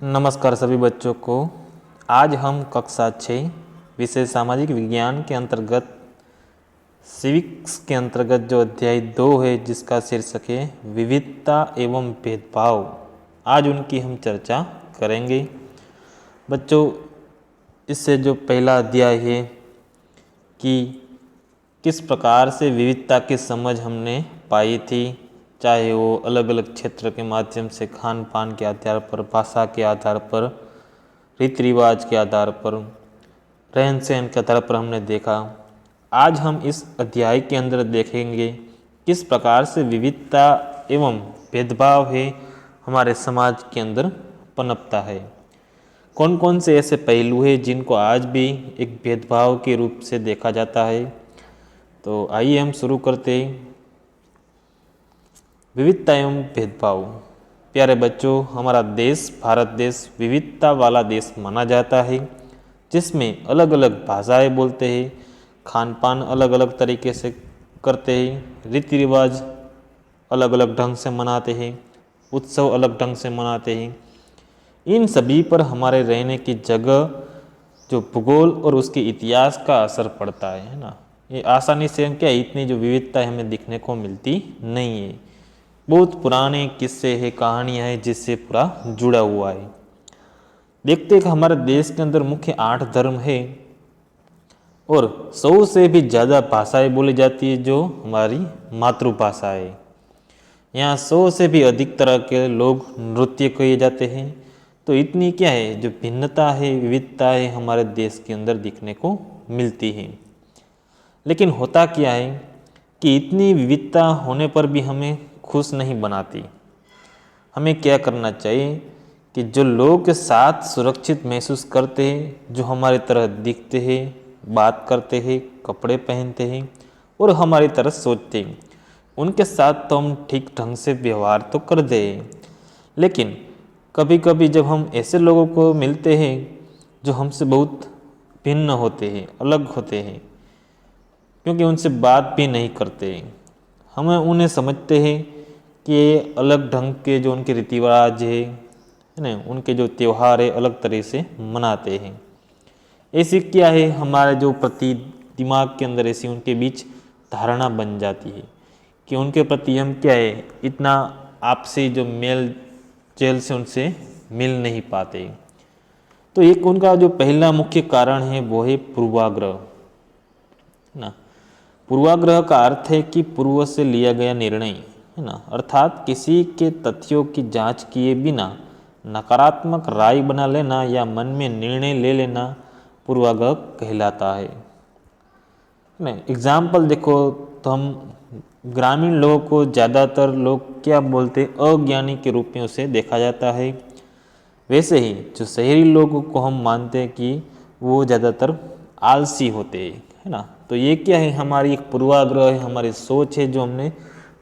नमस्कार सभी बच्चों को। आज हम कक्षा 6 विषय सामाजिक विज्ञान के अंतर्गत सिविक्स के अंतर्गत जो अध्याय 2 है जिसका शीर्षक है विविधता एवं भेदभाव, आज उनकी हम चर्चा करेंगे। बच्चों, इससे जो पहला अध्याय है कि किस प्रकार से विविधता की समझ हमने पाई थी, चाहे वो अलग अलग क्षेत्र के माध्यम से खान पान के आधार पर, भाषा के आधार पर, रीति रिवाज के आधार पर, रहन सहन के आधार पर हमने देखा। आज हम इस अध्याय के अंदर देखेंगे किस प्रकार से विविधता एवं भेदभाव है हमारे समाज के अंदर पनपता है। कौन कौन से ऐसे पहलू हैं जिनको आज भी एक भेदभाव के रूप से देखा जाता है। तो आइए हम शुरू करते हैं। विविधता एवं भेदभाव। प्यारे बच्चों, हमारा देश भारत देश विविधता वाला देश माना जाता है, जिसमें अलग अलग भाषाएं बोलते हैं, खान पान अलग अलग तरीके से करते हैं, रीति रिवाज अलग अलग ढंग से मनाते हैं, उत्सव अलग ढंग से मनाते हैं। इन सभी पर हमारे रहने की जगह, जो भूगोल और उसके इतिहास का असर पड़ता है ना। ये आसानी से क्या इतनी जो विविधता हमें दिखने को मिलती नहीं है। बहुत पुराने किस्से हैं, कहानियाँ हैं जिससे पूरा जुड़ा हुआ है। देखते हैं कि हमारे देश के अंदर मुख्य 8 धर्म है और 100 से भी ज़्यादा भाषाएं बोली जाती है जो हमारी मातृभाषा है। यहाँ 100 से भी अधिक तरह के लोग नृत्य किए जाते हैं। तो इतनी क्या है जो भिन्नता है, विविधता है हमारे देश के अंदर दिखने को मिलती है। लेकिन होता क्या है कि इतनी विविधता होने पर भी हमें खुश नहीं बनाती। हमें क्या करना चाहिए कि जो लोगों के साथ सुरक्षित महसूस करते हैं, जो हमारी तरह दिखते हैं, बात करते हैं, कपड़े पहनते हैं और हमारी तरह सोचते हैं, उनके साथ तो हम ठीक ढंग से व्यवहार तो कर दें। लेकिन कभी कभी जब हम ऐसे लोगों को मिलते हैं जो हमसे बहुत भिन्न होते हैं, अलग होते हैं, क्योंकि उनसे बात भी नहीं करते, हमें उन्हें समझते हैं कि ये अलग ढंग के जो उनके रीति रिवाज है ना, उनके जो त्यौहार है अलग तरह से मनाते हैं। ऐसी क्या है हमारे जो प्रति दिमाग के अंदर ऐसी उनके बीच धारणा बन जाती है कि उनके प्रति हम क्या है इतना आपसी जो मेल जेल से उनसे मिल नहीं पाते। तो एक उनका जो पहला मुख्य कारण है वो है पूर्वाग्रह ना। पूर्वाग्रह का अर्थ है कि पूर्व से लिया गया निर्णय है ना, अर्थात किसी के तथ्यों की जांच किए बिना नकारात्मक राय बना लेना या मन में निर्णय ले लेना पूर्वाग्रह कहलाता है ना। एग्जाम्पल देखो तो हम ग्रामीण लोगों को ज़्यादातर लोग क्या बोलते अज्ञानी के रूप में उसे देखा जाता है। वैसे ही जो शहरी लोगों को हम मानते हैं कि वो ज़्यादातर आलसी होते हैं है ना। तो ये क्या है हमारी एक पूर्वाग्रह है, हमारी सोच है जो हमने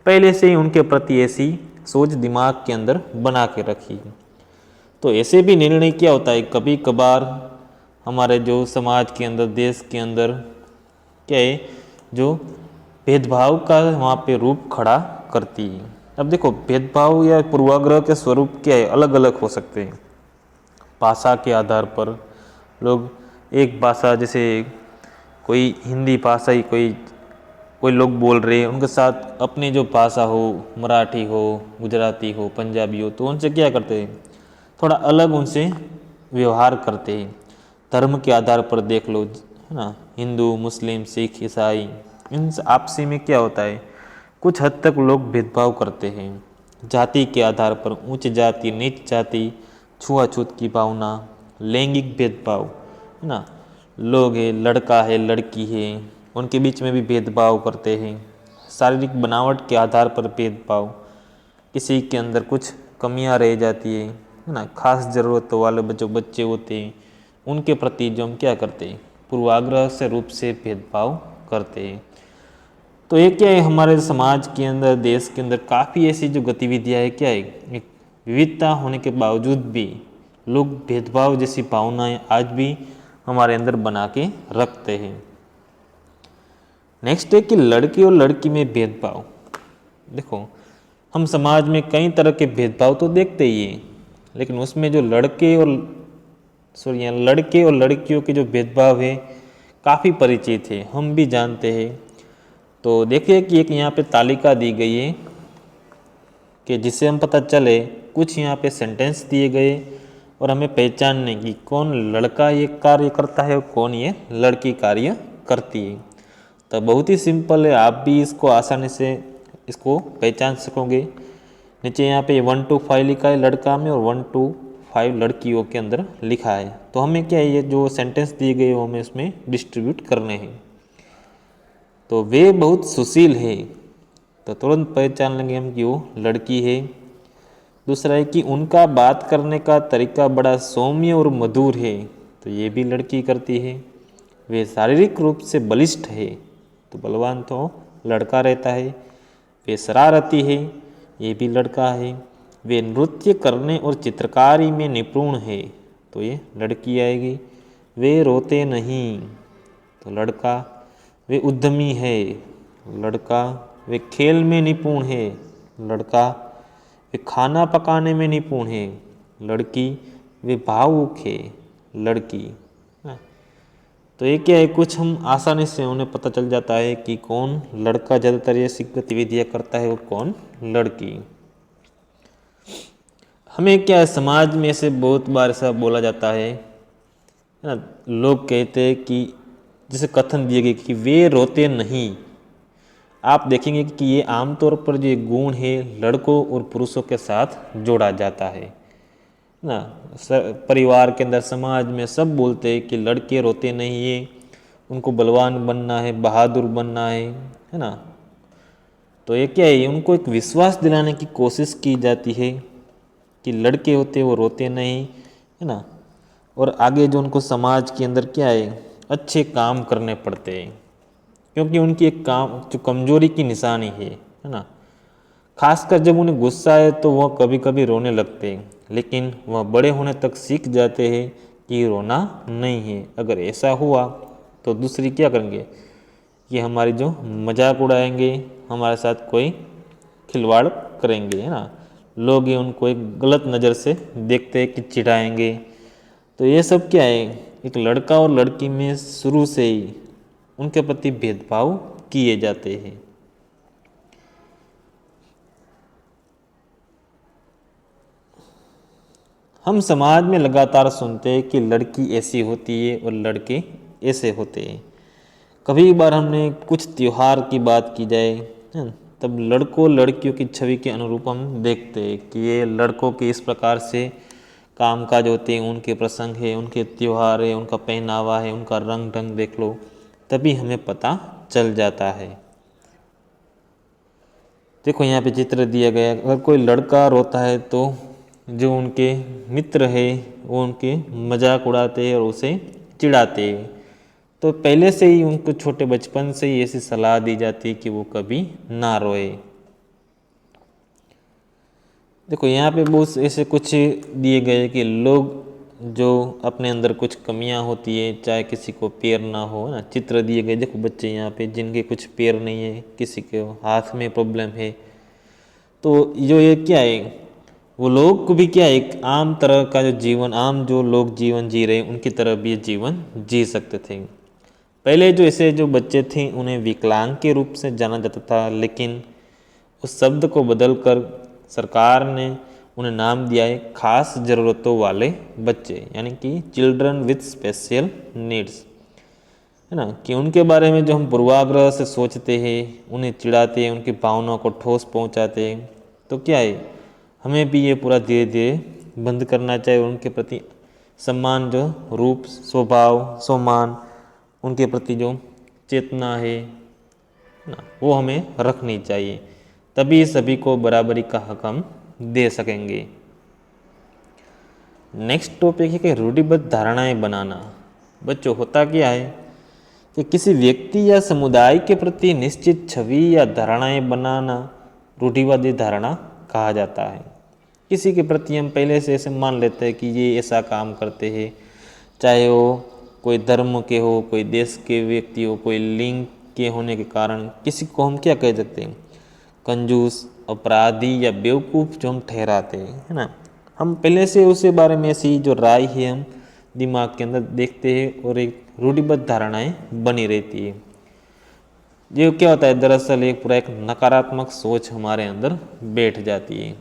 पहले से ही उनके प्रति ऐसी सोच दिमाग के अंदर बना के रखी। तो ऐसे भी निर्णय क्या होता है कभी कभार हमारे जो समाज के अंदर, देश के अंदर क्या है जो भेदभाव का वहाँ पे रूप खड़ा करती है। अब देखो भेदभाव या पूर्वाग्रह के स्वरूप क्या है, अलग अलग हो सकते हैं। भाषा के आधार पर लोग एक भाषा, जैसे कोई हिंदी भाषा ही कोई लोग बोल रहे हैं, उनके साथ अपनी जो भाषा हो, मराठी हो, गुजराती हो, पंजाबी हो, तो उनसे क्या करते हैं थोड़ा अलग उनसे व्यवहार करते हैं। धर्म के आधार पर देख लो है ना, हिंदू, मुस्लिम, सिख, ईसाई, इन आपसी में क्या होता है कुछ हद तक लोग भेदभाव करते हैं। जाति के आधार पर उच्च जाति, नीच जाति, छुआछूत की भावना, लैंगिक भेदभाव है ना, लोग है, लड़का है, लड़की है, उनके बीच में भी भेदभाव करते हैं। शारीरिक बनावट के आधार पर भेदभाव, किसी के अंदर कुछ कमियां रह जाती है ना, खास ज़रूरतों वाले जो बच्चे होते हैं उनके प्रति जो हम क्या करते हैं पूर्वाग्रह से रूप से भेदभाव करते हैं। तो ये क्या है हमारे समाज के अंदर, देश के अंदर काफ़ी ऐसी जो गतिविधियाँ है क्या है, एक विविधता होने के बावजूद भी लोग भेदभाव जैसी भावनाएं आज भी हमारे अंदर बना के रखते हैं। नेक्स्ट है कि लड़के और लड़की में भेदभाव। देखो हम समाज में कई तरह के भेदभाव तो देखते ही हैं, लेकिन उसमें जो लड़के और लड़के और लड़कियों के जो भेदभाव है काफ़ी परिचित है, हम भी जानते हैं। तो देखिए कि एक यहाँ पे तालिका दी गई है कि जिससे हम पता चले, कुछ यहाँ पे सेंटेंस दिए गए और हमें पहचानने की कौन लड़का ये कार्य करता है और कौन ये लड़की कार्य करती है। तो बहुत ही सिंपल है, आप भी इसको आसानी से इसको पहचान सकोगे। नीचे यहाँ पे 1 to 5 लिखा है लड़का में और 1 to 5 लड़कियों के अंदर लिखा है। तो हमें क्या है, ये जो सेंटेंस दिए गए वो हमें इसमें डिस्ट्रीब्यूट करने हैं। तो वे बहुत सुशील है, तो तुरंत पहचान लेंगे हम कि वो लड़की है। दूसरा है कि उनका बात करने का तरीका बड़ा सौम्य और मधुर है, तो ये भी लड़की करती है। वे शारीरिक रूप से बलिष्ठ है, तो बलवान तो लड़का रहता है। वे शरारती है, ये भी लड़का है। वे नृत्य करने और चित्रकारी में निपुण है, तो ये लड़की आएगी। वे रोते नहीं, तो लड़का। वे उद्यमी है, लड़का। वे खेल में निपुण है, लड़का। वे खाना पकाने में निपुण है, लड़की। वे भावुक है, लड़की। तो ये क्या है, कुछ हम आसानी से उन्हें पता चल जाता है कि कौन लड़का ज़्यादातर ये गतिविधियाँ करता है और कौन लड़की। हमें क्या है, समाज में से बहुत बार ऐसा बोला जाता है ना, लोग कहते हैं कि जैसे कथन दिए गए कि वे रोते नहीं। आप देखेंगे कि ये आमतौर पर जो गुण है लड़कों और पुरुषों के साथ जोड़ा जाता है ना। परिवार के अंदर, समाज में सब बोलते हैं कि लड़के रोते नहीं है, उनको बलवान बनना है, बहादुर बनना है ना। तो ये क्या है, उनको एक विश्वास दिलाने की कोशिश की जाती है कि लड़के होते वो रोते नहीं, है ना। और आगे जो उनको समाज के अंदर क्या है, अच्छे काम करने पड़ते हैं, क्योंकि उनकी एक काम जो कमजोरी की निशानी है ना। खासकर जब उन्हें गुस्सा है तो वह कभी कभी रोने लगते हैं, लेकिन वह बड़े होने तक सीख जाते हैं कि रोना नहीं है। अगर ऐसा हुआ तो दूसरी क्या करेंगे, कि हमारी जो मजाक उड़ाएंगे, हमारे साथ कोई खिलवाड़ करेंगे, है ना। लोग ये उनको एक गलत नज़र से देखते हैं कि चिढ़ाएंगे। तो ये सब क्या है, एक लड़का और लड़की में शुरू से ही उनके प्रति भेदभाव किए जाते हैं। हम समाज में लगातार सुनते हैं कि लड़की ऐसी होती है और लड़के ऐसे होते हैं। कभी बार हमने कुछ त्योहार की बात की जाए, तब लड़कों लड़कियों की छवि के अनुरूप हम देखते हैं कि ये लड़कों के इस प्रकार से कामकाज होते हैं, उनके प्रसंग है, उनके त्यौहार है, उनका पहनावा है, उनका रंग ढंग देख लो, तभी हमें पता चल जाता है। देखो यहाँ पे चित्र दिया गया, अगर कोई लड़का रोता है तो जो उनके मित्र है वो उनके मजाक उड़ाते हैं और उसे चिढ़ाते हैं। तो पहले से ही उनको छोटे बचपन से ही ऐसी सलाह दी जाती है कि वो कभी ना रोए। देखो यहाँ पे बहुत ऐसे कुछ दिए गए कि लोग जो अपने अंदर कुछ कमियां होती है, चाहे किसी को पैर ना हो ना, चित्र दिए गए। देखो बच्चे यहाँ पे जिनके कुछ पैर नहीं है, किसी के हाथ में प्रॉब्लम है, तो जो ये क्या है, वो लोग को भी क्या है, एक आम तरह का जो जीवन, आम जो लोग जीवन जी रहे उनकी तरह भी जीवन जी सकते थे। पहले जो ऐसे जो बच्चे थे उन्हें विकलांग के रूप से जाना जाता था, लेकिन उस शब्द को बदलकर सरकार ने उन्हें नाम दिया है खास ज़रूरतों वाले बच्चे, यानी कि चिल्ड्रन विथ स्पेशल नीड्स, है ना। कि उनके बारे में जो हम पूर्वाग्रह से सोचते हैं, उन्हें चिढ़ाते हैं, उनकी भावनाओं को ठोस पहुंचाते हैं, तो क्या है, हमें भी ये पूरा धीरे धीरे बंद करना चाहिए। उनके प्रति सम्मान, जो रूप, स्वभाव, सम्मान, उनके प्रति जो चेतना है ना, वो हमें रखनी चाहिए, तभी सभी को बराबरी का हक हम दे सकेंगे। नेक्स्ट टॉपिक है कि रूढ़िबद्ध धारणाएं बनाना। बच्चों, होता क्या है कि किसी व्यक्ति या समुदाय के प्रति निश्चित छवि या धारणाएं बनाना रूढ़िवादी धारणा कहा जाता है। किसी के प्रति हम पहले से ऐसे मान लेते हैं कि ये ऐसा काम करते हैं, चाहे वो कोई धर्म के हो, कोई देश के व्यक्ति हो, कोई लिंग के होने के कारण किसी को हम क्या कह सकते हैं, कंजूस, अपराधी या बेवकूफ़ जो हम ठहराते हैं, है ना। हम पहले से उसी बारे में ऐसी जो राय है हम दिमाग के अंदर देखते हैं और एक रूढ़िबद्ध धारणाएं बनी रहती है। ये क्या होता है, दरअसल एक पूरा एक नकारात्मक सोच हमारे अंदर बैठ जाती है।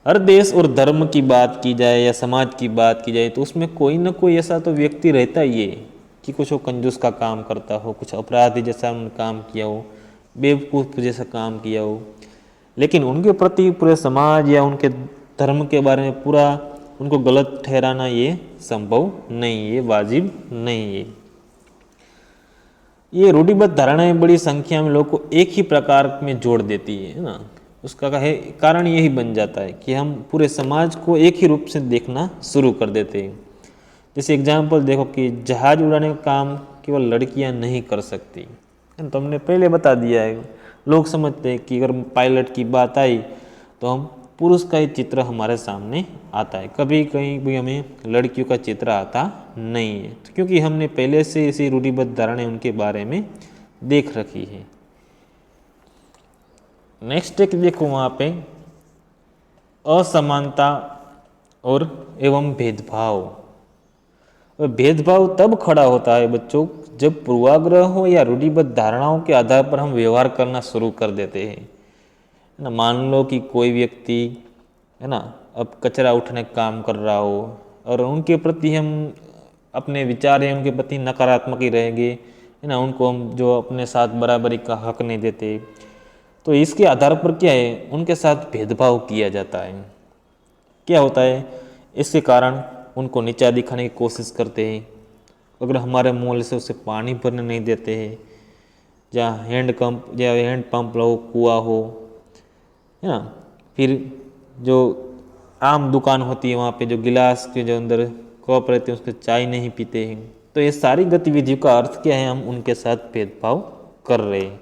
हर देश और धर्म की बात की जाए या समाज की बात की जाए तो उसमें कोई ना कोई ऐसा तो व्यक्ति रहता ही है कि कुछ वो कंजूस का काम करता हो, कुछ अपराधी जैसा उन्होंने काम किया हो, बेवकूफ़ जैसा काम किया हो, लेकिन उनके प्रति पूरे समाज या उनके धर्म के बारे में पूरा उनको गलत ठहराना ये संभव नहीं है, वाजिब नहीं है। ये रूढ़िबद्ध धारणाएं बड़ी संख्या में लोगों को एक ही प्रकार में जोड़ देती है ना। उसका कारण यही बन जाता है कि हम पूरे समाज को एक ही रूप से देखना शुरू कर देते हैं। जैसे एग्जाम्पल देखो कि जहाज उड़ाने का काम केवल लड़कियां नहीं कर सकती, तो हमने पहले बता दिया है। लोग समझते हैं कि अगर पायलट की बात आई तो हम पुरुष का ही चित्र हमारे सामने आता है, कभी कहीं भी हमें लड़कियों का चित्र आता नहीं है, तो क्योंकि हमने पहले से ऐसी रूढ़िबद्ध धारणाएं उनके बारे में देख रखी है। नेक्स्ट एक देखो वहाँ पे असमानता और एवं भेदभाव। और भेदभाव तब खड़ा होता है बच्चों जब पूर्वाग्रह हो या रूढ़िबद्ध धारणाओं के आधार पर हम व्यवहार करना शुरू कर देते हैं ना। मान लो कि कोई व्यक्ति है ना अब कचरा उठने का काम कर रहा हो और उनके प्रति हम अपने विचार हैं उनके प्रति नकारात्मक ही रहेंगे है ना, उनको हम जो अपने साथ बराबरी का हक नहीं देते, तो इसके आधार पर क्या है उनके साथ भेदभाव किया जाता है। क्या होता है, इसके कारण उनको नीचा दिखाने की कोशिश करते हैं। अगर हमारे मोल से उसे पानी भरने नहीं देते हैं, जहाँ हैंड पंप लो, कुआं हो है ना, फिर जो आम दुकान होती है वहाँ पे जो गिलास के जो अंदर कप रहते हैं उसके चाय नहीं पीते हैं, तो ये सारी गतिविधियों का अर्थ क्या है, हम उनके साथ भेदभाव कर रहे हैं।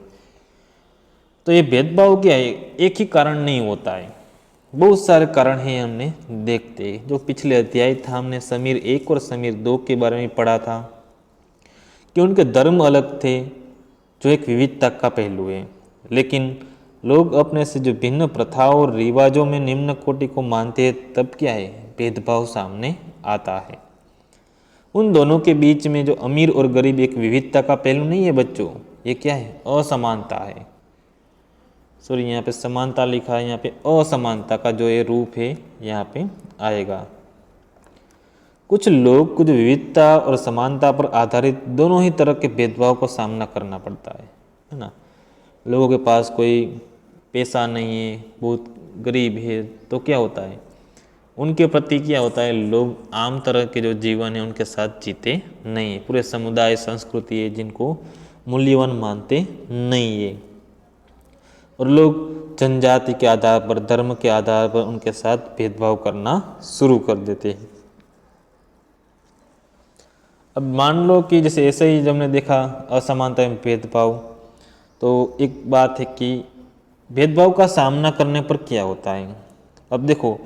तो ये भेदभाव क्या है, एक ही कारण नहीं होता है, बहुत सारे कारण हैं हमने देखते हैं। जो पिछले अध्याय था हमने समीर 1 और समीर 2 के बारे में पढ़ा था कि उनके धर्म अलग थे जो एक विविधता का पहलू है, लेकिन लोग अपने से जो भिन्न प्रथाओं और रिवाजों में निम्न कोटि को मानते हैं, तब क्या है भेदभाव सामने आता है। उन दोनों के बीच में जो अमीर और गरीब एक विविधता का पहलू नहीं है बच्चों, ये क्या है असमानता है। सॉरी यहाँ पे समानता लिखा है, यहाँ पे असमानता का जो ये रूप है यहाँ पे आएगा। कुछ लोग कुछ विविधता और समानता पर आधारित दोनों ही तरह के भेदभाव का सामना करना पड़ता है ना। लोगों के पास कोई पैसा नहीं है, बहुत गरीब है, तो क्या होता है उनके प्रति क्या होता है, लोग आम तरह के जो जीवन है उनके साथ जीते नहीं है। पूरे समुदाय संस्कृति है जिनको मूल्यवान मानते नहीं है, और लोग जनजाति के आधार पर, धर्म के आधार पर उनके साथ भेदभाव करना शुरू कर देते हैं। अब मान लो कि जैसे ऐसे ही जब हमने देखा असमानता में भेदभाव, तो एक बात है कि भेदभाव का सामना करने पर क्या होता है। अब देखो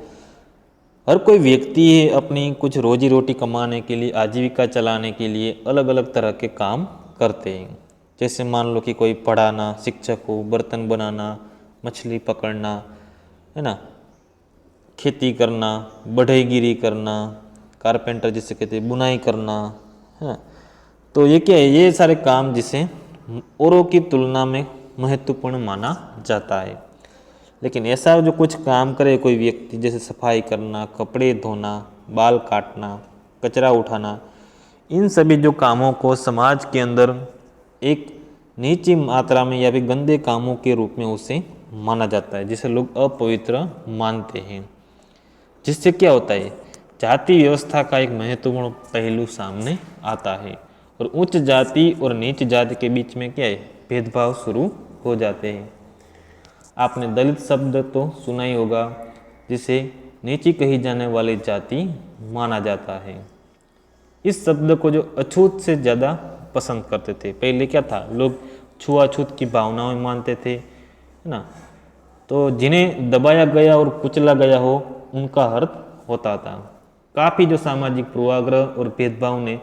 हर कोई व्यक्ति है अपनी कुछ रोजी रोटी कमाने के लिए, आजीविका चलाने के लिए अलग अलग तरह के काम करते हैं। जैसे मान लो कि कोई पढ़ाना, शिक्षक हो, बर्तन बनाना, मछली पकड़ना है ना, खेती करना, बढ़ईगिरी करना, कारपेंटर जिसे कहते हैं, बुनाई करना है ना। तो ये क्या है, ये सारे काम जिसे औरों की तुलना में महत्वपूर्ण माना जाता है। लेकिन ऐसा जो कुछ काम करे कोई व्यक्ति, जैसे सफाई करना, कपड़े धोना, बाल काटना, कचरा उठाना, इन सभी जो कामों को समाज के अंदर एक नीची मात्रा में या फिर गंदे कामों के रूप में उसे माना जाता है, जिसे लोग अपवित्र मानते हैं। जिससे क्या होता है, जाति व्यवस्था का एक महत्वपूर्ण पहलू सामने आता है, और उच्च जाति और नीच जाति के बीच में क्या है, भेदभाव शुरू हो जाते हैं। आपने दलित शब्द तो सुना ही होगा, जिसे नीची कही जाने वाली जाति माना जाता है। इस शब्द को जो अछूत से ज़्यादा पसंद करते थे। पहले क्या था, लोग छुआछूत की भावनाओं में मानते थे है ना, तो जिन्हें दबाया गया और कुचला गया हो उनका अर्थ होता था। काफ़ी जो सामाजिक पूर्वाग्रह और भेदभाव ने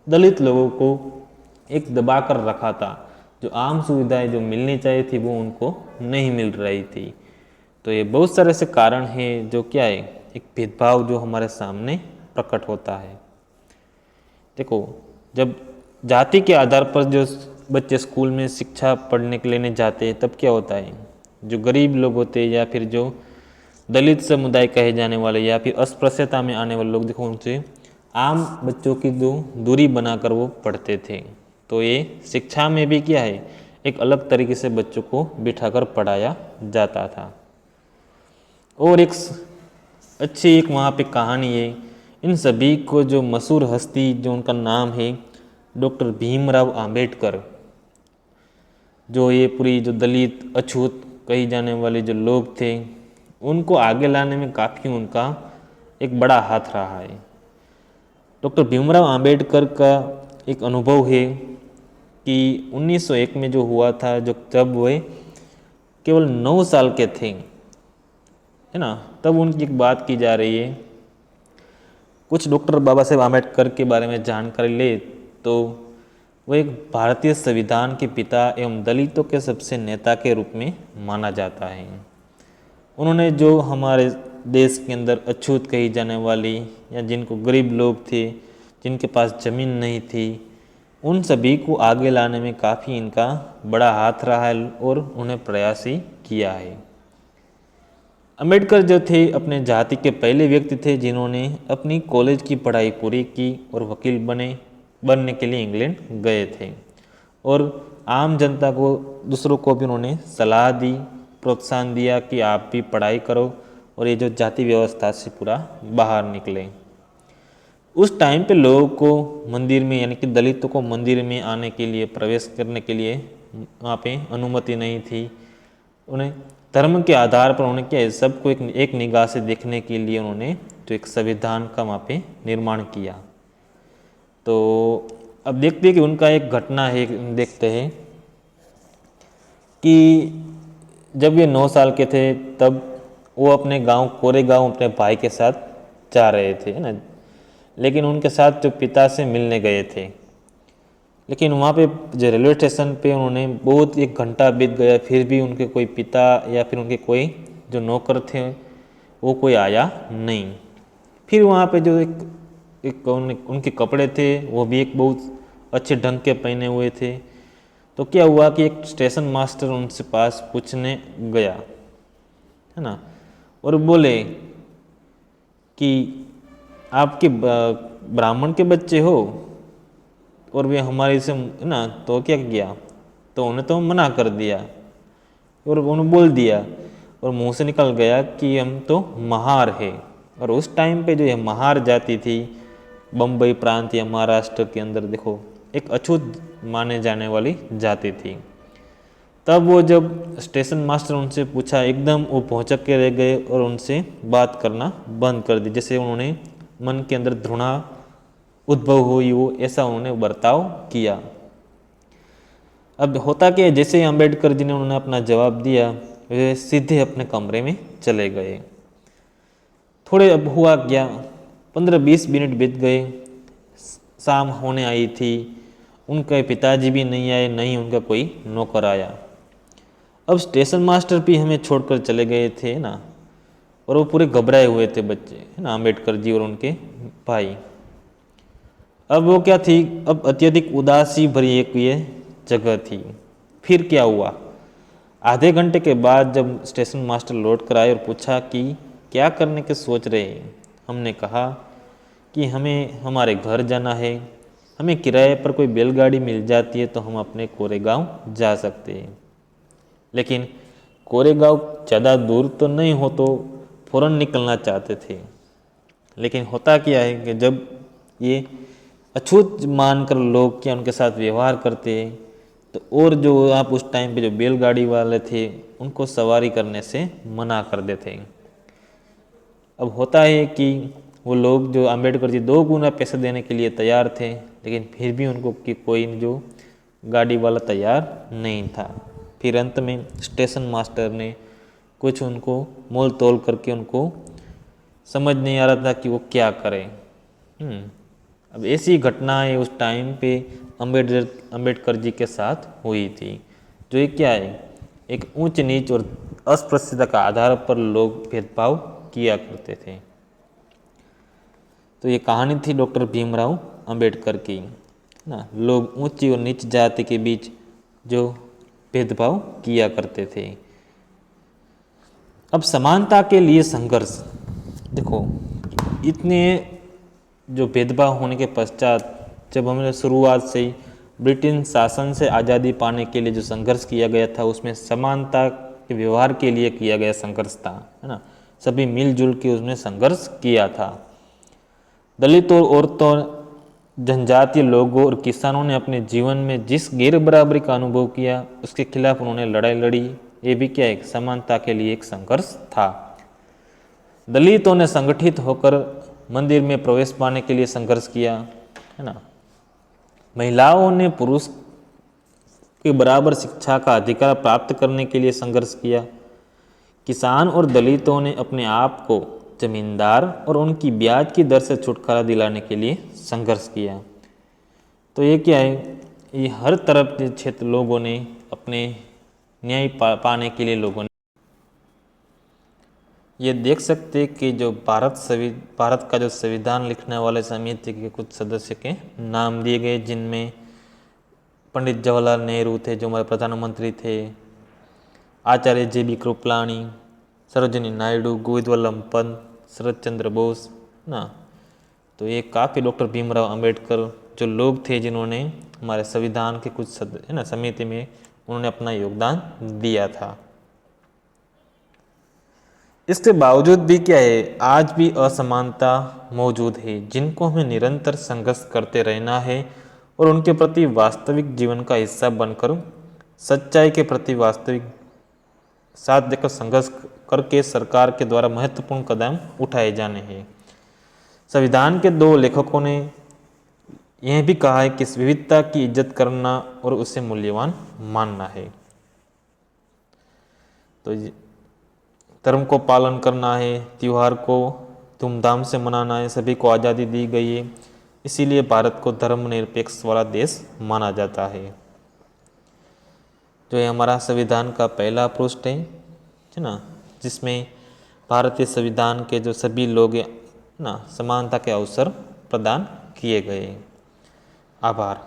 दलित लोगों को एक दबा कर रखा था। जो आम सुविधाएं जो मिलनी चाहिए थी वो उनको नहीं मिल रही थी। तो ये बहुत सारे ऐसे कारण हैं जो क्या है, एक भेदभाव जो हमारे सामने प्रकट होता है। देखो, जब जाति के आधार पर जो बच्चे स्कूल में शिक्षा पढ़ने के लेने जाते हैं तब क्या होता है, जो गरीब लोग होते हैं या फिर जो दलित समुदाय कहे जाने वाले या फिर अस्पृश्यता में आने वाले लोग, देखो उनसे आम बच्चों की जो दूरी बनाकर वो पढ़ते थे। तो ये शिक्षा में भी क्या है, एक अलग तरीके से बच्चों को बिठाकर पढ़ाया जाता था। और एक अच्छी एक वहाँ पे कहानी है, इन सभी को जो मशहूर हस्ती जो उनका नाम है डॉक्टर भीमराव आम्बेडकर, जो ये पूरी जो दलित अछूत कही जाने वाले जो लोग थे उनको आगे लाने में काफ़ी उनका एक बड़ा हाथ रहा है। डॉक्टर भीमराव आम्बेडकर का एक अनुभव है कि 1901 में जो हुआ था, जब वे केवल 9 साल के थे, है ना, तब उनकी एक बात की जा रही है। कुछ डॉक्टर बाबा साहेब आम्बेडकर के बारे में जानकारी ले तो वो एक भारतीय संविधान के पिता एवं दलितों के सबसे नेता के रूप में माना जाता है। उन्होंने जो हमारे देश के अंदर अछूत कही जाने वाली या जिनको गरीब लोग थे, जिनके पास ज़मीन नहीं थी, उन सभी को आगे लाने में काफ़ी इनका बड़ा हाथ रहा है और उन्हें प्रयास ही किया है। अम्बेडकर जो थे अपने जाति के पहले व्यक्ति थे जिन्होंने अपनी कॉलेज की पढ़ाई पूरी की और वकील बनने के लिए इंग्लैंड गए थे और आम जनता को, दूसरों को भी उन्होंने सलाह दी, प्रोत्साहन दिया कि आप भी पढ़ाई करो और ये जो जाति व्यवस्था से पूरा बाहर निकले। उस टाइम पे लोगों को मंदिर में, यानी कि दलितों को मंदिर में आने के लिए, प्रवेश करने के लिए वहाँ पे अनुमति नहीं थी। उन्हें धर्म के आधार पर उन्होंने क्या है, सबको एक निगाह से देखने के लिए उन्होंने जो एक संविधान का वहाँ पे निर्माण किया। तो अब देखते हैं कि उनका एक घटना है, देखते हैं कि जब ये 9 साल के थे तब वो अपने गांव कोरेगांव अपने भाई के साथ जा रहे थे, है ना, लेकिन उनके साथ जो पिता से मिलने गए थे, लेकिन वहाँ पे जो रेलवे स्टेशन पे उन्होंने बहुत 1 घंटा बीत गया, फिर भी उनके कोई पिता या फिर उनके कोई जो नौकर थे वो कोई आया नहीं। फिर वहाँ पे जो एक उनके कपड़े थे वो भी एक बहुत अच्छे ढंग के पहने हुए थे। तो क्या हुआ कि एक स्टेशन मास्टर उनसे पास पूछने गया, है ना, और बोले कि आपके ब्राह्मण के बच्चे हो, और वे हमारे से, है ना, तो क्या किया, तो उन्हें तो मना कर दिया और उन्होंने बोल दिया और मुंह से निकल गया कि हम तो महार है। और उस टाइम पे जो ये महार जाति थी, बम्बई प्रांत या महाराष्ट्र के अंदर देखो एक अछूत माने जाने वाली जाति थी। तब वो जब स्टेशन मास्टर उनसे पूछा, एकदम वो भौचक के रह गए और उनसे बात करना बंद कर दी, जैसे उन्होंने मन के अंदर घृणा उद्भव हुई हो, ऐसा उन्होंने बर्ताव किया। अब होता क्या, जैसे ही अम्बेडकर जी ने उन्होंने अपना जवाब दिया, वे सीधे अपने कमरे में चले गए। थोड़े अब हुआ क्या, 15-20 मिनट बीत गए, शाम होने आई थी, उनके पिताजी भी नहीं आए, नहीं उनका कोई नौकर आया। अब स्टेशन मास्टर भी हमें छोड़कर चले गए थे ना, और वो पूरे घबराए हुए थे बच्चे, है ना, अम्बेडकर जी और उनके भाई। अब वो क्या थी, अब अत्यधिक उदासी भरी एक ये जगह थी। फिर क्या हुआ, आधे घंटे के बाद जब स्टेशन मास्टर लौट कर आए और पूछा कि क्या करने के सोच रहे हैं, हमने कहा कि हमें हमारे घर जाना है, हमें किराए पर कोई बैलगाड़ी मिल जाती है तो हम अपने कोरेगांव जा सकते हैं। लेकिन कोरेगांव ज़्यादा दूर तो नहीं हो, तो फ़ौरन निकलना चाहते थे। लेकिन होता क्या है कि जब ये अछूत मानकर लोग क्या उनके साथ व्यवहार करते हैं, तो और जो आप उस टाइम पे जो बैलगाड़ी वाले थे उनको सवारी करने से मना कर देते हैं। अब होता है कि वो लोग जो अम्बेडकर जी 2 गुना पैसे देने के लिए तैयार थे, लेकिन फिर भी उनको कि कोई जो गाड़ी वाला तैयार नहीं था। फिर अंत में स्टेशन मास्टर ने कुछ उनको मोल तोल करके, उनको समझ नहीं आ रहा था कि वो क्या करें। अब ऐसी घटनाएं उस टाइम पे अम्बेडकर जी के साथ हुई थी, जो ये क्या है, एक ऊंच नीच और अस्पृश्यता का आधार पर लोग भेदभाव किया करते थे। तो ये कहानी थी डॉक्टर भीमराव अंबेडकर की ना। लोग ऊंची और नीच जाति के बीच जो भेदभाव किया करते थे। अब समानता के लिए संघर्ष, देखो इतने जो भेदभाव होने के पश्चात जब हमने शुरुआत से ही ब्रिटिश शासन से आज़ादी पाने के लिए जो संघर्ष किया गया था, उसमें समानता के व्यवहार के लिए किया गया संघर्ष था, है ना। सभी मिलजुल के उसमें संघर्ष किया था। दलितों, औरतों, जनजातीय लोगों और किसानों ने अपने जीवन में जिस गैर बराबरी का अनुभव किया, उसके खिलाफ उन्होंने लड़ाई लड़ी। ये भी क्या, एक समानता के लिए एक संघर्ष था। दलितों ने संगठित होकर मंदिर में प्रवेश पाने के लिए संघर्ष किया, है ना। महिलाओं ने पुरुष के बराबर शिक्षा का अधिकार प्राप्त करने के लिए संघर्ष किया। किसान और दलितों ने अपने आप को जमींदार और उनकी ब्याज की दर से छुटकारा दिलाने के लिए संघर्ष किया। तो ये क्या है, ये हर तरफ के क्षेत्र लोगों ने अपने न्याय पाने के लिए लोगों ने, ये देख सकते कि जो भारत का जो संविधान लिखने वाले समिति के कुछ सदस्य के नाम दिए गए, जिनमें पंडित जवाहरलाल नेहरू थे जो हमारे प्रधानमंत्री थे, आचार्य JB कृपलानी, सरोजिनी नायडू, गोविंद वल्लभ पंत, शरद चंद्र बोस ना। तो ये काफ़ी डॉक्टर भीमराव अंबेडकर जो लोग थे जिन्होंने हमारे संविधान के कुछ है ना समिति में उन्होंने अपना योगदान दिया था। इसके बावजूद भी क्या है, आज भी असमानता मौजूद है, जिनको हमें निरंतर संघर्ष करते रहना है और उनके प्रति वास्तविक जीवन का हिस्सा बनकर सच्चाई के प्रति वास्तविक साथ देकर संघर्ष करके सरकार के द्वारा महत्वपूर्ण कदम उठाए जाने हैं। संविधान के 2 लेखकों ने यह भी कहा है कि इस विविधता की इज्जत करना और उसे मूल्यवान मानना है। तो धर्म को पालन करना है, त्यौहार को धूमधाम से मनाना है, सभी को आज़ादी दी गई है, इसीलिए भारत को धर्मनिरपेक्ष वाला देश माना जाता है। जो ये हमारा संविधान का पहला पृष्ठ है ना, जिसमें भारतीय संविधान के जो सभी लोग ना समानता के अवसर प्रदान किए गए। आभार।